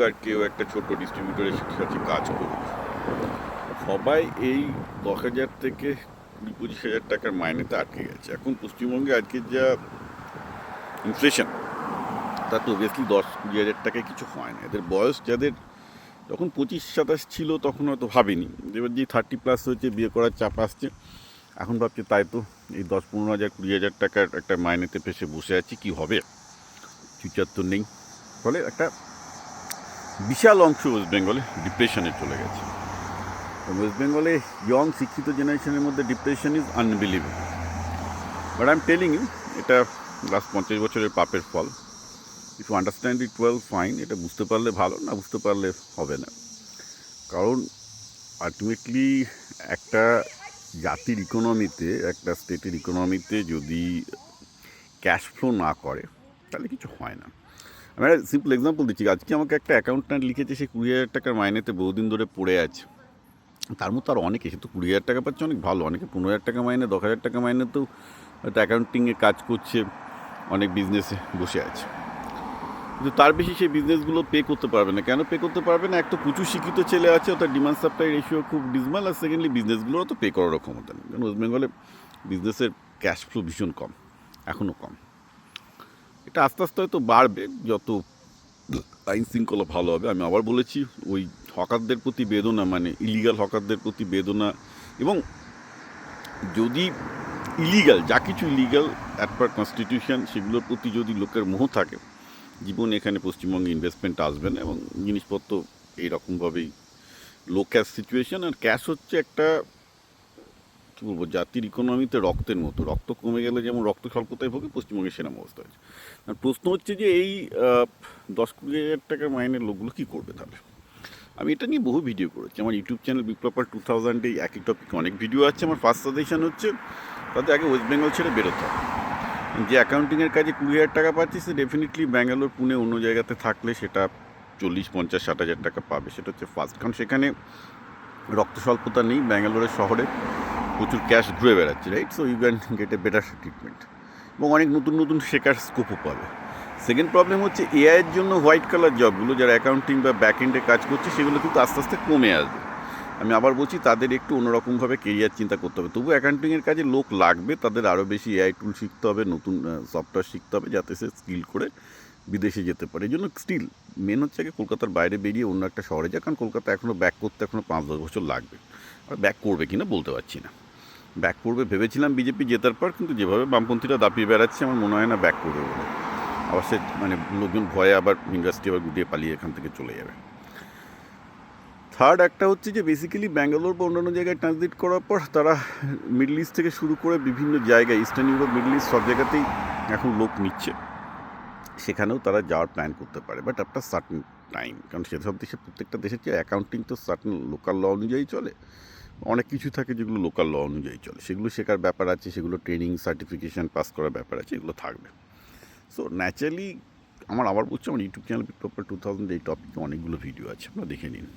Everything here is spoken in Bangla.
আর কেউ একটা ছোট ডিস্ট্রিবিউটরের কাছে কাজ করুক, সবাই এই 10,000 থেকে 20-25,000 টাকার মাইনেতে আটকে গেছে। এখন পশ্চিমবঙ্গে আজকের যা ইনফ্লেশন, তা তো অবভিয়াসলি 10-20,000 টাকায় কিছু হয় না। এদের বয়স যাদের যখন 25-27 ছিল তখন হয়তো ভাবিনি, এবার যে 30+ হয়েছে, বিয়ে করার চাপ আসছে, এখন ভাবছে তাই তো এই 10-15,000 20,000 টাকার একটা মাইনেতে পেশে বসে আছি, কি হবে, ফিউচার তো নেই। ফলে একটা বিশাল অংশ ওয়েস্ট বেঙ্গলে ডিপ্রেশনে চলে গেছে। ওয়েস্ট বেঙ্গলে ইয়ং শিক্ষিত জেনারেশনের মধ্যে depression is unbelievable. But I am telling you, এটা লাস্ট 50 বছরের পাপের ফল। If you understand it well, fine, এটা বুঝতে পারলে ভালো, না বুঝতে পারলে হবে না। কারণ আলটিমেটলি একটা জাতির ইকোনমিতে, একটা স্টেটের ইকোনমিতে যদি ক্যাশ ফ্লো না করে তাহলে কিছু হয় না। আমি একটা সিম্পল এক্সাম্পল দিচ্ছি। আজকে আমাকে একটা অ্যাকাউন্ট্যান্ট লিখেছে, সে 20,000 টাকার মাইনেতে বহুদিন ধরে পড়ে আছে। তার মধ্যে আরও অনেকে, সে তো 20,000 টাকা পাচ্ছে, অনেক ভালো। অনেকে 15,000 টাকা মাইনে, 10,000 টাকা মাইনেতেও হয়তো অ্যাকাউন্টিংয়ে কাজ করছে, অনেক বিজনেসে বসে আছে। কিন্তু তার বেশি সেই বিজনেসগুলো পে করতে পারবে না। কেন পে করতে পারবে না? এক তো প্রচুর শিক্ষিত ছেলে আছে, তার ডিমান্ড সাপ্লাই রেশিও খুব ডিসমাল, আর সেকেন্ডলি বিজনেসগুলোরও তো পে করারও ক্ষমতা নেই। কারণ ওয়েস্ট বেঙ্গলে বিজনেসের ক্যাশ ফ্লো ভীষণ কম, এখনও কম। এটা আস্তে আস্তে হয়তো বাড়বে যত আইন শৃঙ্খলা ভালো হবে। আমি আবার বলেছি, ওই হকারদের প্রতি বেদনা, মানে ইলিগাল হকারদের প্রতি বেদনা, এবং যদি ইলিগাল, যা কিছু ইলিগাল অ্যাট পার কনস্টিটিউশন, সেগুলোর প্রতি যদি লোকের মোহ থাকে, জীবন এখানে পশ্চিমবঙ্গে ইনভেস্টমেন্ট আসবে না, এবং জিনিসপত্র এইরকমভাবেই লো ক্যাশ সিচুয়েশন। আর ক্যাশ হচ্ছে একটা, কী বলবো, জাতির ইকোনমিতে রক্তের মতো। রক্ত কমে গেলে যেমন রক্ত স্বল্পতায় ভোগে, পশ্চিমবঙ্গে সেরকম অবস্থা হয়েছে। আর প্রশ্ন হচ্ছে যে এই 10-20,000 টাকার মাইনের লোকগুলো কী করবে তাহলে? আমি এটা নিয়ে বহু ভিডিও করেছি, আমার ইউটিউব চ্যানেল বিপ্লপার 2000, এই একই টপিকে অনেক ভিডিও আছে। আমার ফার্স্ট সাজেশন হচ্ছে তাদের আগে ওয়েস্ট বেঙ্গল ছেড়ে বেরোতে হবে। যে অ্যাকাউন্টিংয়ের কাজে 20,000 টাকা পাচ্ছে, সে ডেফিনেটলি ব্যাঙ্গালোর, পুনে, অন্য জায়গাতে থাকলে সেটা 40-50-60,000 টাকা পাবে। সেটা হচ্ছে ফার্স্ট, কারণ সেখানে রক্ত স্বল্পতা নেই। ব্যাঙ্গালোরের শহরে প্রচুর ক্যাশ ঘুরে বেড়াচ্ছে, right? So you can get a better treatment, এবং অনেক নতুন নতুন শেখার স্কোপও পাবে। সেকেন্ড প্রবলেম হচ্ছে এআইয়ের জন্য হোয়াইট কালার জবগুলো, যারা অ্যাকাউন্টিং বা ব্যাক এন্ডে কাজ করছে, সেগুলো কিন্তু আস্তে আস্তে কমে আসবে। আমি আবার বলছি, তাদের একটু অন্যরকমভাবে কেরিয়ার চিন্তা করতে হবে। তবু অ্যাকাউন্টিংয়ের কাজে লোক লাগবে, তাদের আরও বেশি এআই টুল শিখতে হবে, নতুন সফটওয়্যার শিখতে হবে, যাতে সে স্কিল করে বিদেশে যেতে পারে। এই জন্য স্টিল মেন হচ্ছে আগে কলকাতার বাইরে বেরিয়ে অন্য একটা শহরে যায়, কারণ কলকাতা এখনও ব্যাক করতে এখনও 5-10 বছর লাগবে। আর ব্যাক করবে কি না বলতে পারছি না। ব্যাক করবে ভেবেছিলাম বিজেপি জেতার পর, কিন্তু যেভাবে বামপন্থীরা দাপিয়ে বেড়াচ্ছে, আমার মনে হয় না ব্যাক করবে বলে। আবার সে মানে লোকজন ভয়ে আবার ইন্ডাস্ট্রি আবার গুটিয়ে পালিয়ে এখান থেকে চলে যাবে। থার্ড একটা হচ্ছে যে বেসিক্যালি ব্যাঙ্গালোর বা অন্যান্য জায়গায় ট্রান্সলেট করার পর তারা মিডল ইস্ট থেকে শুরু করে বিভিন্ন জায়গায়, ইস্টার্ন ইউরোপ, মিডল ইস্ট, সব জায়গাতেই এখন লোক নিচ্ছে। সেখানেও তারা যাওয়ার প্ল্যান করতে পারে, বাট একটা সার্টেন টাইম। কারণ সেসব দেশে, প্রত্যেকটা দেশের যে অ্যাকাউন্টিং তো সার্টেন লোকাল ল অনুযায়ী চলে। অনেক কিছু থাকে যেগুলো লোকাল ল অনুযায়ী চলে, সেগুলো শেখার ব্যাপার আছে, সেগুলো ট্রেনিং, সার্টিফিকেশান পাস করার ব্যাপার আছে, এগুলো থাকবে। সো ন্যাচারালি আমার আবার বলছি, আমার ইউটিউব চ্যানেল বিপ্লপার 2000, এই টপিকে অনেকগুলো ভিডিও আছে, আপনারা দেখে নিন।